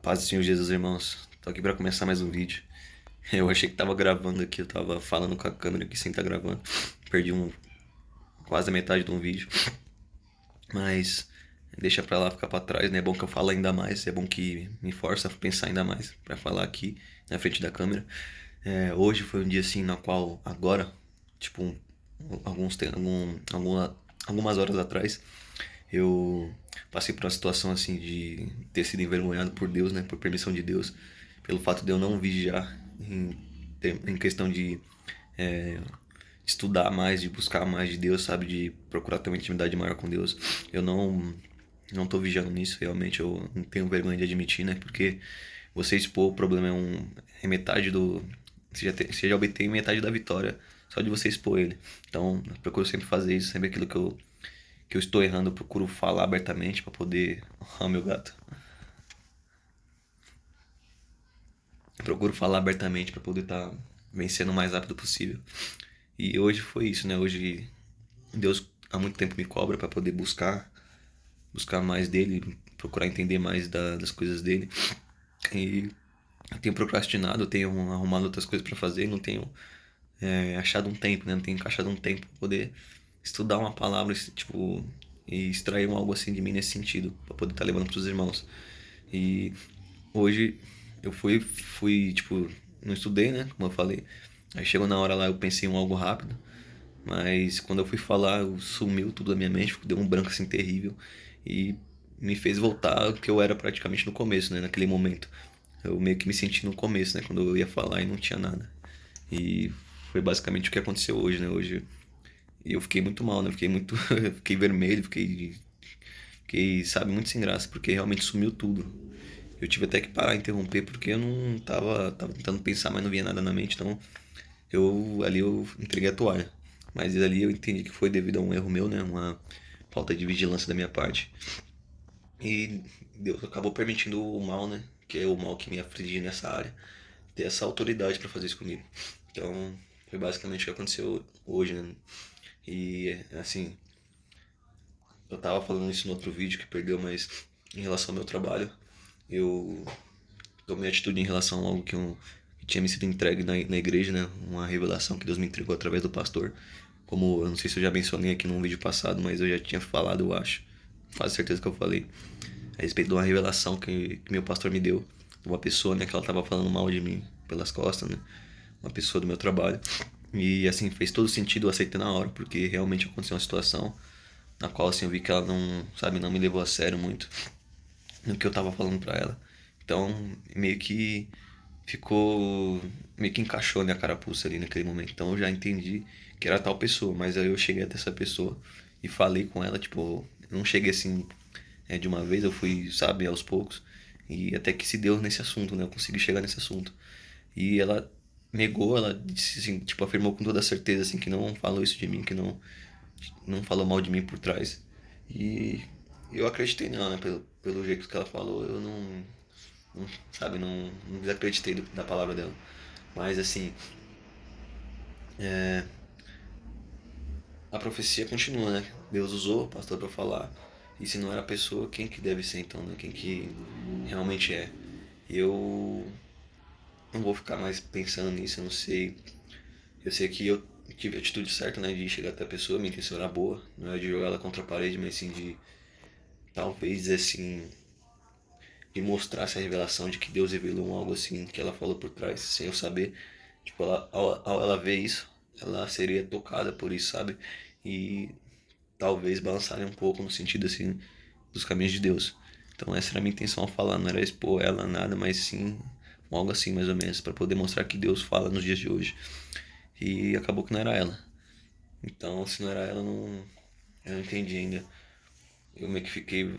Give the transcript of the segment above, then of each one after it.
Paz do Senhor Jesus, irmãos. Tô aqui pra começar mais um vídeo. Eu achei que tava gravando aqui, eu tava falando com a câmera aqui sem estar gravando. Perdi quase a metade de um vídeo. Mas deixa pra lá, ficar pra trás, né? É bom que eu falo ainda mais, é bom que me força a pensar ainda mais pra falar aqui na frente da câmera. Hoje foi um dia assim na qual agora, tipo, algumas horas atrás, eu passei por uma situação assim de ter sido envergonhado por Deus, né? Por permissão de Deus, pelo fato de eu não vigiar em questão de é, estudar mais, de buscar mais de Deus, sabe? De procurar ter uma intimidade maior com Deus. Eu não tô vigiando nisso, realmente eu não tenho vergonha de admitir, né? Porque você expor o problema é metade do. Você já obtém metade da vitória só de você expor ele. Então, eu procuro sempre fazer isso, sempre aquilo que eu estou errando, eu procuro falar abertamente para poder. Oh, meu gato. Eu procuro falar abertamente para poder estar vencendo o mais rápido possível. E hoje foi isso, né? Hoje Deus há muito tempo me cobra para poder buscar mais dele, procurar entender mais das coisas dele. E eu tenho procrastinado, eu tenho arrumado outras coisas para fazer, não tenho achado um tempo, né? Não tenho encaixado um tempo pra poder estudar uma palavra, tipo, e extrair algo assim de mim nesse sentido, para poder estar levando pros irmãos. E hoje eu fui, tipo, não estudei, né? Como eu falei. Aí chegou na hora lá, eu pensei em algo rápido, mas quando eu fui falar, sumiu tudo da minha mente, deu um branco assim terrível e me fez voltar ao que eu era praticamente no começo, né? Naquele momento. Eu meio que me senti no começo, né? Quando eu ia falar e não tinha nada. E foi basicamente o que aconteceu hoje, né? Hoje eu fiquei muito mal, né? Fiquei muito. Fiquei vermelho, fiquei, sabe, muito sem graça, porque realmente sumiu tudo. Eu tive até que parar, interromper, porque eu não tava tentando pensar, mas não via nada na mente, então eu entreguei a toalha. Mas ali eu entendi que foi devido a um erro meu, né? Uma falta de vigilância da minha parte. E Deus acabou permitindo o mal, né? Que é o mal que me aflige nessa área, ter essa autoridade para fazer isso comigo. Então, foi basicamente o que aconteceu hoje, né? E assim, eu tava falando isso no outro vídeo que perdeu, mas em relação ao meu trabalho, eu tomei atitude em relação a algo que tinha me sido entregue na igreja, né? Uma revelação que Deus me entregou através do pastor. Como eu não sei se eu já mencionei aqui num vídeo passado, mas eu já tinha falado, eu acho. Quase certeza que eu falei. A respeito de uma revelação que meu pastor me deu. De uma pessoa, né? Que ela tava falando mal de mim pelas costas, né? Uma pessoa do meu trabalho. E assim, fez todo sentido, eu aceitei na hora, porque realmente aconteceu uma situação na qual assim eu vi que ela não, sabe, não me levou a sério muito no que eu tava falando pra ela. Então, meio que ficou, meio que encaixou, né, a carapuça ali naquele momento. Então eu já entendi que era tal pessoa, mas aí eu cheguei até essa pessoa e falei com ela, tipo, eu não cheguei assim de uma vez, eu fui, sabe, aos poucos. E até que se deu nesse assunto, né? Eu consegui chegar nesse assunto. E ela negou, ela disse assim, tipo, afirmou com toda certeza assim que não falou isso de mim, que não falou mal de mim por trás. E eu acreditei nela, né? Pelo jeito que ela falou, eu sabe, não desacreditei da palavra dela. Mas assim, a profecia continua, né? Deus usou o pastor para falar. E se não era a pessoa, quem que deve ser então, né? Quem que realmente é? Eu não vou ficar mais pensando nisso, eu não sei. Eu sei que eu tive a atitude certa, né? De chegar até a pessoa, minha intenção era boa. Não era de jogar ela contra a parede, mas sim de talvez dizer assim, de mostrar essa revelação de que Deus revelou algo assim que ela falou por trás, sem eu saber. Tipo, ao ela ver isso, ela seria tocada por isso, sabe? E talvez balançarem um pouco no sentido assim dos caminhos de Deus. Então essa era a minha intenção ao falar, não era expor ela nada, mas sim algo assim mais ou menos, para poder mostrar que Deus fala nos dias de hoje. E acabou que não era ela. Então se não era ela, eu não entendi ainda. Eu meio que fiquei,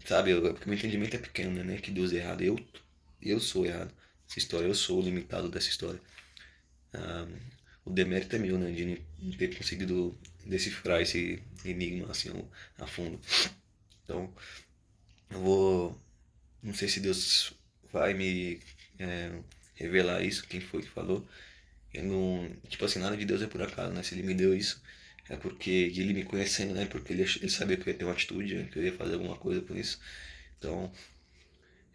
sabe, porque meu entendimento é pequeno, né? Que Deus é errado. Eu sou errado. Essa história, eu sou o limitado dessa história. Ah, o demérito é meu, né? De não ter conseguido decifrar esse enigma assim a fundo. Então, eu vou. Não sei se Deus vai me é, revelar isso, quem foi que falou. Eu não. Tipo assim, nada de Deus é por acaso, né? Se ele me deu isso, é porque ele me conhecendo, né? Porque ele sabia que eu ia ter uma atitude, né? Que eu ia fazer alguma coisa por isso. Então,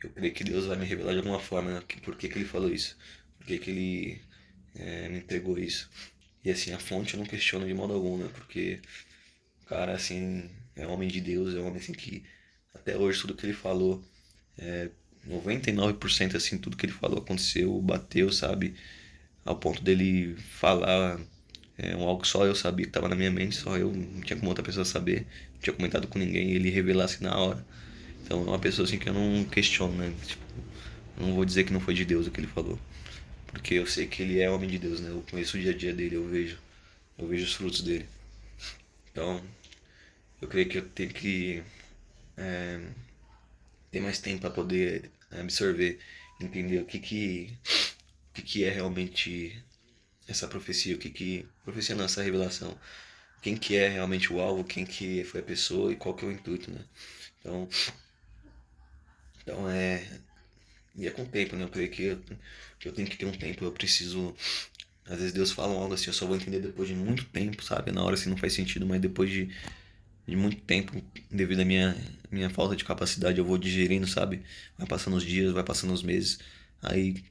eu creio que Deus vai me revelar de alguma forma, né? Por que que ele falou isso? Por que que ele me entregou isso? E assim, a fonte eu não questiono de modo algum, né? Porque o cara, assim, é homem de Deus, é um homem assim que até hoje tudo que ele falou, 99% assim, tudo que ele falou aconteceu, bateu, sabe? Ao ponto dele falar algo que só eu sabia que estava na minha mente, só eu, não tinha como outra pessoa saber, não tinha comentado com ninguém, e ele revelasse na hora. Então é uma pessoa assim que eu não questiono, né? Tipo, eu não vou dizer que não foi de Deus o que ele falou, porque eu sei que ele é homem de Deus, né? Eu conheço o dia a dia dele, eu vejo os frutos dele. Então, eu creio que eu tenho que ter mais tempo para poder absorver, entender o que é realmente essa profecia, profecia não, essa revelação, quem que é realmente o alvo, quem que foi a pessoa e qual que é o intuito, né? Então, então e é com o tempo, né? Eu creio que eu tenho que ter um tempo, eu preciso. Às vezes Deus fala algo assim, eu só vou entender depois de muito tempo, sabe? Na hora assim não faz sentido, mas depois de muito tempo, devido à minha falta de capacidade, eu vou digerindo, sabe? Vai passando os dias, vai passando os meses. Aí,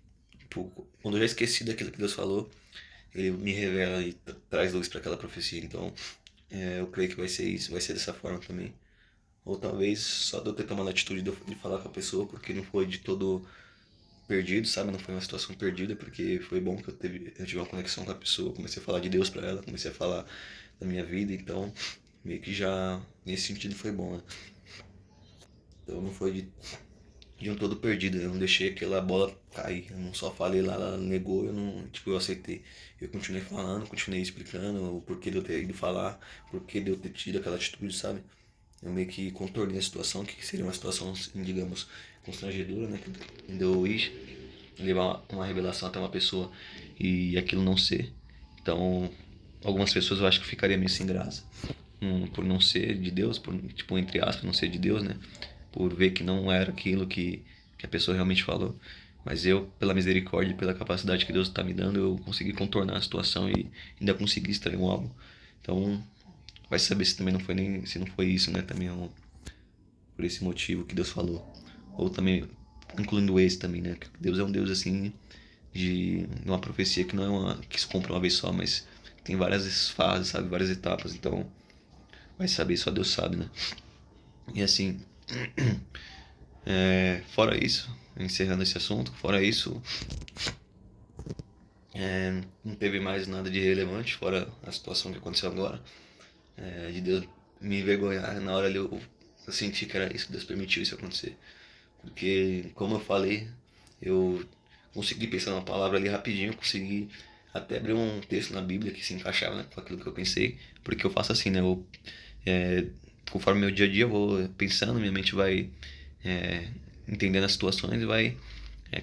pô, quando eu já esqueci daquilo que Deus falou, ele me revela e traz luz para aquela profecia. Então, eu creio que vai ser isso, vai ser dessa forma também. Ou talvez só de eu ter tomado a atitude de falar com a pessoa, porque não foi de todo perdido, sabe? Não foi uma situação perdida, porque foi bom que eu tive uma conexão com a pessoa, comecei a falar de Deus para ela, comecei a falar da minha vida, então meio que já nesse sentido foi bom, né? Então não foi de um todo perdido, eu não deixei aquela bola cair, eu não só falei lá, ela negou, eu não, tipo, eu aceitei. Eu continuei falando, continuei explicando o porquê de eu ter ido falar, porquê de eu ter tido aquela atitude, sabe? Eu meio que contornei a situação, que seria uma situação, assim, digamos, constrangedora, né? De eu ir levar uma revelação até uma pessoa e aquilo não ser. Então, algumas pessoas eu acho que ficaria meio sem graça, por não ser de Deus, por, tipo, entre aspas, não ser de Deus, né? Por ver que não era aquilo que a pessoa realmente falou. Mas eu, pela misericórdia, pela capacidade que Deus está me dando, eu consegui contornar a situação e ainda consegui extrair um álbum. Então, vai saber se também não foi nem se não foi isso, né? Também por esse motivo que Deus falou. Ou também incluindo esse também, né? Que Deus é um Deus assim de uma profecia que não é uma que se cumpre uma vez só, mas tem várias fases, sabe, várias etapas. Então, vai saber, só Deus sabe, né? E assim, fora isso, encerrando esse assunto, fora isso, não teve mais nada de relevante, fora a situação que aconteceu agora, de Deus me envergonhar. Na hora ali eu senti que era isso, que Deus permitiu isso acontecer. Porque, como eu falei, eu consegui pensar numa palavra ali rapidinho, consegui até abrir um texto na Bíblia que se encaixava, né, com aquilo que eu pensei, porque eu faço assim, né? É, Conforme meu dia a dia eu vou pensando, minha mente vai é, entendendo as situações e vai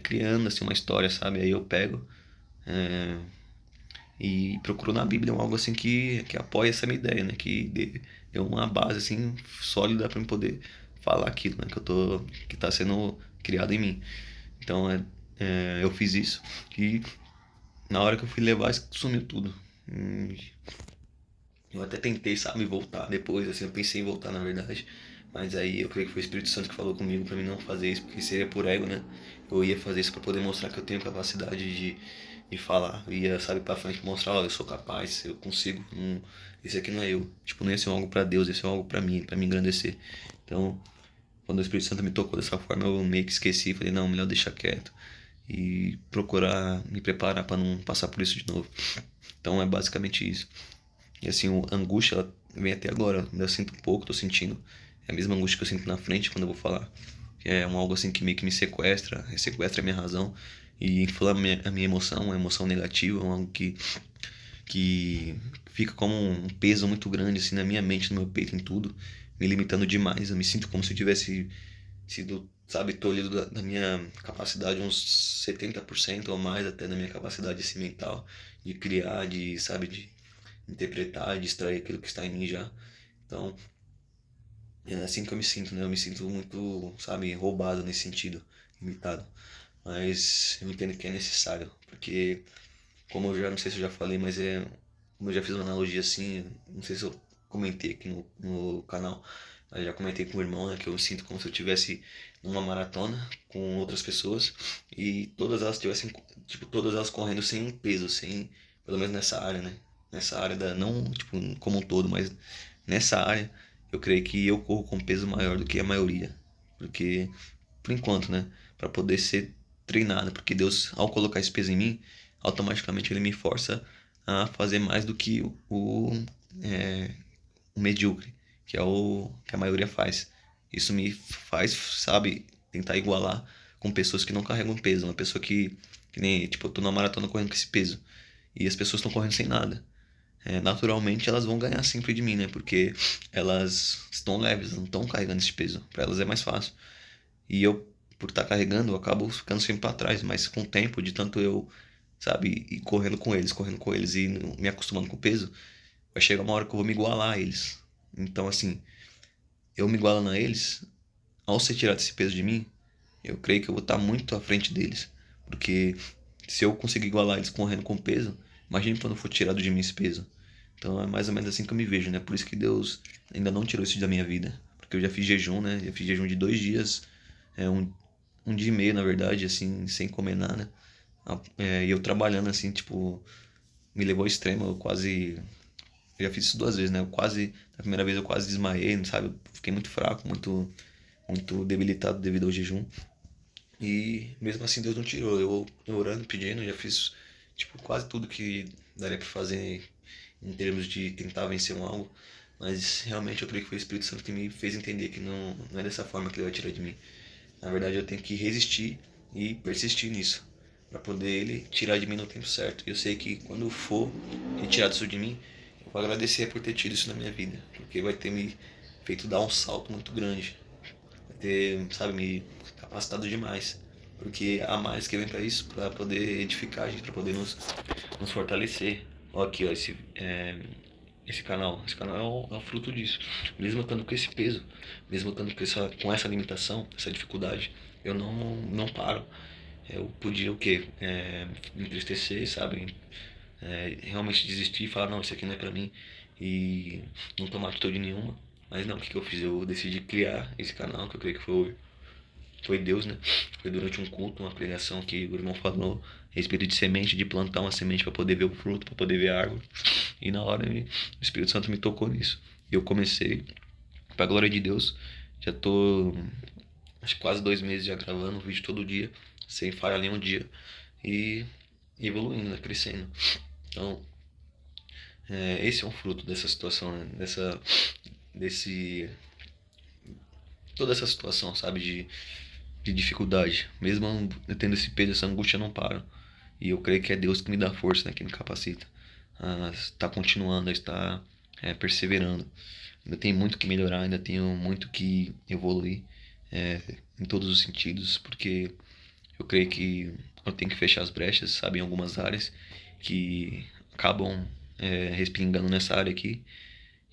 criando assim uma história, sabe? Aí eu pego e procuro na Bíblia algo assim que apoie essa minha ideia, né? Que dê uma base assim sólida para eu poder falar aquilo, né? Que tá sendo criado em mim. Então eu fiz isso e na hora que eu fui levar sumiu tudo. Eu até tentei, sabe, voltar depois, assim, eu pensei em voltar na verdade. Mas aí eu creio que foi o Espírito Santo que falou comigo pra mim não fazer isso, porque seria por ego, né? Eu ia fazer isso pra poder mostrar que eu tenho capacidade de falar. Eu ia, sabe, pra frente mostrar, ó, eu sou capaz, eu consigo. Esse aqui não é eu. Tipo, não ia ser algo pra Deus, ia ser algo pra me engrandecer. Então, quando o Espírito Santo me tocou dessa forma, eu meio que esqueci, falei, não, melhor deixar quieto. E procurar me preparar pra não passar por isso de novo. Então é basicamente isso. E assim, a angústia, ela vem até agora. Eu sinto um pouco, tô sentindo. É a mesma angústia que eu sinto na frente quando eu vou falar. É algo assim que meio que me sequestra a minha razão e inflama a minha emoção, uma emoção negativa, algo que fica como um peso muito grande assim na minha mente, no meu peito, em tudo, me limitando demais. Eu me sinto como se eu tivesse sido, sabe, tolhido da minha capacidade uns 70% ou mais até da minha capacidade assim, mental de criar, sabe, de interpretar, de extrair aquilo que está em mim já. Então, é assim que eu me sinto, né? Eu me sinto muito, sabe, roubado nesse sentido, limitado. Mas eu entendo que é necessário, porque, como eu já, não sei se eu já falei, mas como eu já fiz uma analogia assim, não sei se eu comentei aqui no canal, Eu já comentei com o irmão, né, que eu sinto como se eu estivesse numa maratona com outras pessoas e todas elas tivessem, tipo, todas elas correndo sem peso, sem, pelo menos nessa área, né? Nessa área da, não, tipo, como um todo, mas nessa área eu creio que eu corro com peso maior do que a maioria. Porque, por enquanto, né, para poder ser treinado, porque Deus, ao colocar esse peso em mim, automaticamente ele me força a fazer mais do que é, o medíocre, que é o que a maioria faz. Isso me faz, sabe, tentar igualar com pessoas que não carregam peso. Uma pessoa que nem, tipo, eu tô na maratona correndo com esse peso. E as pessoas estão correndo sem nada. Naturalmente elas vão ganhar sempre de mim, né? Porque elas estão leves, não estão carregando esse peso. Para elas é mais fácil. E eu, por estar carregando, eu acabo ficando sempre para trás. Mas com o tempo, de tanto eu, sabe, ir correndo com eles e me acostumando com o peso, vai chegar uma hora que eu vou me igualar a eles. Então, assim, eu me igualando a eles, ao ser tirado esse peso de mim, eu creio que eu vou estar muito à frente deles. Porque se eu conseguir igualar eles correndo com peso, imagine quando for tirado de mim esse peso. Então é mais ou menos assim que eu me vejo, né? Por isso que Deus ainda não tirou isso da minha vida. Porque eu já fiz jejum, né? Já fiz jejum de 2 dias, um dia e meio, na verdade, assim, sem comer nada. E eu trabalhando assim, tipo, me levou ao extremo. Eu quase. Eu já fiz isso 2 vezes, né? Na primeira vez eu quase desmaiei, sabe? Eu fiquei muito fraco, muito debilitado devido ao jejum. E mesmo assim Deus não tirou. Eu orando, pedindo, já fiz tipo quase tudo que daria pra fazer em termos de tentar vencer um algo. Mas realmente eu creio que foi o Espírito Santo que me fez entender que não é dessa forma que ele vai tirar de mim. Na verdade eu tenho que resistir e persistir nisso. Pra poder ele tirar de mim no tempo certo. E eu sei que quando for retirado isso de mim, eu vou agradecer por ter tido isso na minha vida. Porque vai ter me feito dar um salto muito grande, ter, sabe, me capacitado demais. Porque há mais que vem para isso, para poder edificar a gente, para poder nos fortalecer. Ó, aqui, ó, esse canal. Esse canal é o fruto disso. Mesmo eu estando com esse peso, mesmo eu estando com essa limitação, essa dificuldade, eu não paro. Eu podia o quê? Me entristecer, sabe? Realmente desistir e falar, não, isso aqui não é pra mim. E não tomar atitude nenhuma. Mas não, o que, que eu fiz? Eu decidi criar esse canal, que eu creio que foi Deus, né? Foi durante um culto, uma pregação que o irmão falou a respeito de semente, de plantar uma semente para poder ver o fruto, para poder ver a árvore. E na hora o Espírito Santo me tocou nisso. E eu comecei, pra glória de Deus, já tô acho que quase 2 meses já gravando vídeo todo dia, sem falhar nenhum dia. E evoluindo, né? Crescendo. Então, esse é um fruto dessa situação, né? Desse, toda essa situação, sabe? De dificuldade. Mesmo eu tendo esse peso, essa angústia, eu não paro. E eu creio que é Deus que me dá força, né? Que me capacita a estar continuando, a estar perseverando. Ainda tenho muito que melhorar, ainda tenho muito que evoluir em todos os sentidos, porque eu creio que eu tenho que fechar as brechas, sabe? Em algumas áreas que acabam respingando nessa área aqui.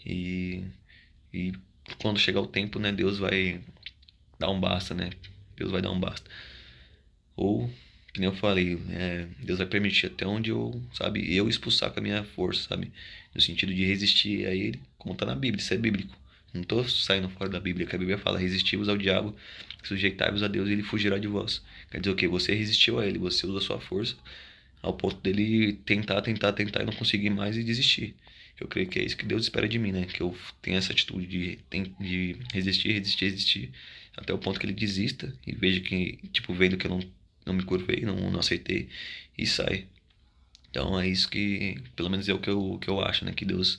E, e quando chegar o tempo, né? Deus vai dar um basta, né? Deus vai dar um basta. Ou, que nem eu falei, Deus vai permitir até onde eu, sabe, eu expulsar com a minha força, sabe? No sentido de resistir a Ele, como tá na Bíblia, isso é bíblico. Não tô saindo fora da Bíblia, que a Bíblia fala, resistivos ao diabo, sujeitai-vos a Deus e ele fugirá de vós. Quer dizer o quê? Você resistiu a Ele, você usa a sua força ao ponto dele tentar e não conseguir mais e desistir. Eu creio que é isso que Deus espera de mim, né? Que eu tenha essa atitude de resistir, até o ponto que ele desista e veja que, tipo, vendo que eu não me curvei, não aceitei e sai. Então é isso que, pelo menos é o que eu acho, né? Que Deus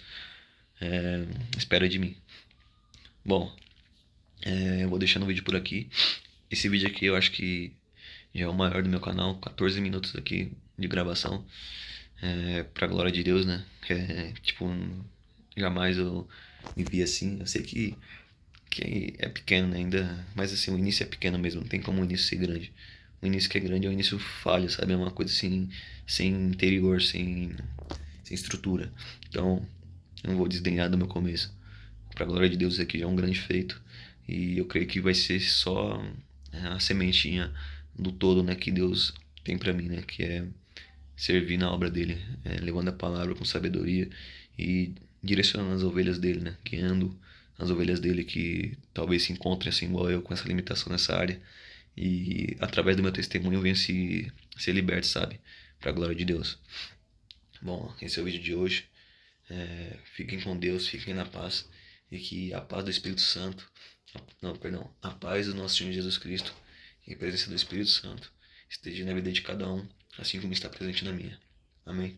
espera de mim. Bom, eu vou deixando o vídeo por aqui. Esse vídeo aqui eu acho que já é o maior do meu canal, 14 minutos aqui de gravação. Pra glória de Deus, né? Tipo, jamais eu me vi assim. Eu sei que é pequeno, né? Ainda, mas assim, o início é pequeno mesmo, não tem como o início ser grande. O início que é grande é o início falho, sabe? É uma coisa assim, sem interior, sem estrutura. Então, eu não vou desdenhar do meu começo. Pra glória de Deus, isso aqui já é um grande feito. E eu creio que vai ser só a sementinha do todo, né? Que Deus tem pra mim, né? Que é servir na obra dele, levando a palavra com sabedoria e direcionando as ovelhas dele, né? Guiando, as ovelhas dele que talvez se encontrem assim igual eu com essa limitação nessa área. E através do meu testemunho venham ser libertos, sabe? Pra glória de Deus. Bom, esse é o vídeo de hoje. Fiquem com Deus, fiquem na paz. E que a paz do Espírito Santo, não, perdão, a paz do nosso Senhor Jesus Cristo e a presença do Espírito Santo esteja na vida de cada um, assim como está presente na minha. Amém.